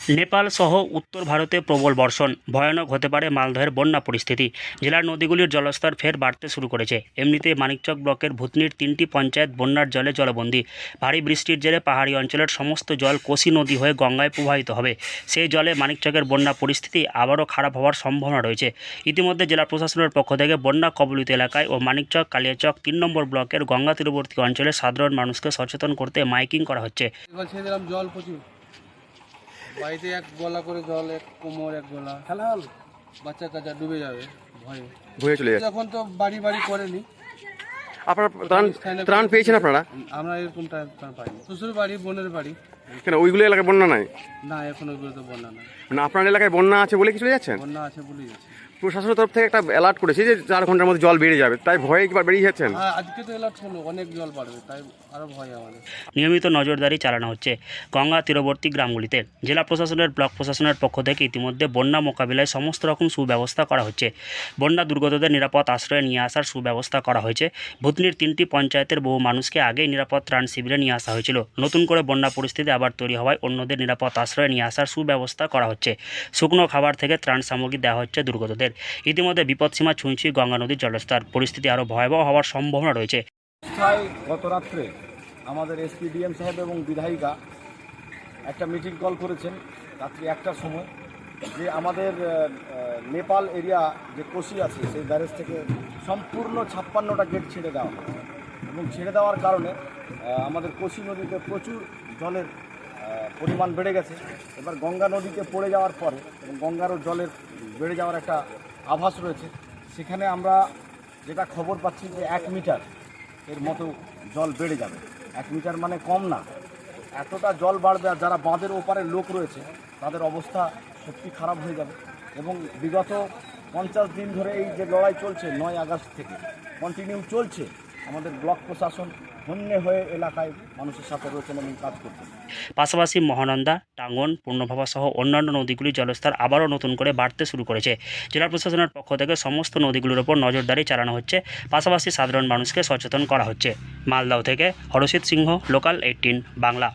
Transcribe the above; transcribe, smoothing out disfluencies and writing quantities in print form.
নেপাল সহ উত্তর ভারতে প্রবল বর্ষণ, ভয়ানক হতে পারে মালদহের বন্যা পরিস্থিতি। জেলার নদীগুলির জলস্তর ফের বাড়তে শুরু করেছে। এমনিতে মানিকচক ব্লকের ভূতনির 3টি পঞ্চায়েত বন্যার জলে জলবন্দী। ভারী বৃষ্টির জেরে পাহাড়ি অঞ্চলের সমস্ত জল কোসি নদী হয়ে গঙ্গায় প্রবাহিত হবে। সেই জলে মানিকচকের বন্যা পরিস্থিতি আবারও খারাপ হওয়ার সম্ভাবনা রয়েছে। ইতিমধ্যে জেলা প্রশাসনের পক্ষ থেকে বন্যা কবলিত এলাকায় ও মানিকচক কালিয়াচক 3 নম্বর ব্লকের গঙ্গা তীরবর্তী অঞ্চলে সাধারণ মানুষকে সচেতন করতে মাইকিং করা হচ্ছে। এবার ছেড়ে দিলাম জল প্রচুর, বাড়িতে এক গলা করে জল, এক কোমর এক গলা, খেলা হল বাচ্চা কাচ্চা ডুবে যাবে ভয়ে বয়ে চলে যাচ্ছে। এখন তো বাড়ি বাড়ি করেনি। আপনারা ত্রাণ পেয়েছেন আপনারা? আমরা এরকম ত্রাণ পাইনি। শ্বশুর বাড়ি, বোনের বাড়ি। কেন ওইগুলো এলাকায় বন্যা নাই? না, এখন ওইগুলো তো বন্যা নাই। মানে আপনার এলাকায় বন্যা আছে বলে কি চলে যাচ্ছেন? বন্যা আছে বলেই যাচ্ছে। প্রশাসনের তরফ থেকে একটা অ্যালার্ট করেছে যে 4 ঘন্টার মধ্যে জল বেড়ে যাবে, তাই ভয়ে একবার বেরিয়ে যাচ্ছেন? হ্যাঁ, আজকে তো এলার্ট হলো, অনেক জল বাড়বে, তাই আরো ভয় আমাদের। নিয়মিত নজরদারি চালানো হচ্ছে গঙ্গা তীরবর্তী গ্রামগুলিতে। জেলা প্রশাসনের ব্লক প্রশাসনের পক্ষ থেকে ইতিমধ্যে বন্যা মোকাবিলায় সমস্ত রকম সুব্যবস্থা করা হচ্ছে। বন্যা দুর্গতদের নিরাপদ আশ্রয়ে নিয়ে আসার সুব্যবস্থা করা হয়েছে। ভূতনির 3টি পঞ্চায়েতের বহু মানুষকে আগেই নিরাপদ ত্রাণ শিবিরে নিয়ে আসা হয়েছিল। নতুন করে বন্যা পরিস্থিতি আবার তৈরি হওয়ায় অন্যদের নিরাপদ আশ্রয়ে নিয়ে আসার সুব্যবস্থা করা হচ্ছে। শুকনো খাবার থেকে ত্রাণ সামগ্রী দেওয়া হচ্ছে দুর্গতদের। ইতিমধ্যে বিপদসীমা ছুঁই গঙ্গা নদীর জলস্তর, পরিস্থিতি আরও ভয়াবহ হওয়ার সম্ভাবনা রয়েছে। গত রাত্রে আমাদের এসপিডিএম সাহেব এবং বিধায়িকা একটা মিটিং কল করেছেন রাত্রি 1টার সময়, যে আমাদের নেপাল এরিয়া যে কোসি আছে সেই ব্যারেজ থেকে সম্পূর্ণ 56টা গেট ছেড়ে দেওয়া হয়েছে। এবং ছেড়ে দেওয়ার কারণে আমাদের কোসি নদীতে প্রচুর জলের পরিমাণ বেড়ে গেছে। এবার গঙ্গা নদীতে পড়ে যাওয়ার পরে এবং গঙ্গারও জলের বেড়ে যাওয়ার একটা আভাস রয়েছে। সেখানে আমরা যেটা খবর পাচ্ছি যে 1 মিটার এর মতো জল বেড়ে যাবে। 1 মিটার মানে কম না, এতটা জল বাড়বে। আর যারা বাঁধের ওপারে লোক রয়েছে তাদের অবস্থা সত্যি খারাপ হয়ে যাবে। এবং বিগত 50 দিন ধরে এই যে লড়াই চলছে, 9 আগস্ট থেকে কন্টিনিউ চলছে। আমাদের ব্লক প্রশাসন হন্যে হয়ে এলাকায় মানুষের সাথে রয়েছেন এবং কাজ করছেন। পাশাপাশি মহানন্দা, টাঙ্গন, পূর্ণভাবা সহ অন্যান্য নদীগুলির জলস্তর আবারও নতুন করে বাড়তে শুরু করেছে। জেলা প্রশাসনের পক্ষ থেকে সমস্ত নদীগুলির ওপর নজরদারি চালানো হচ্ছে। পাশাপাশি সাধারণ মানুষকে সচেতন করা হচ্ছে। মালদহ থেকে হরষিত সিংহ, লোকাল 18 বাংলা।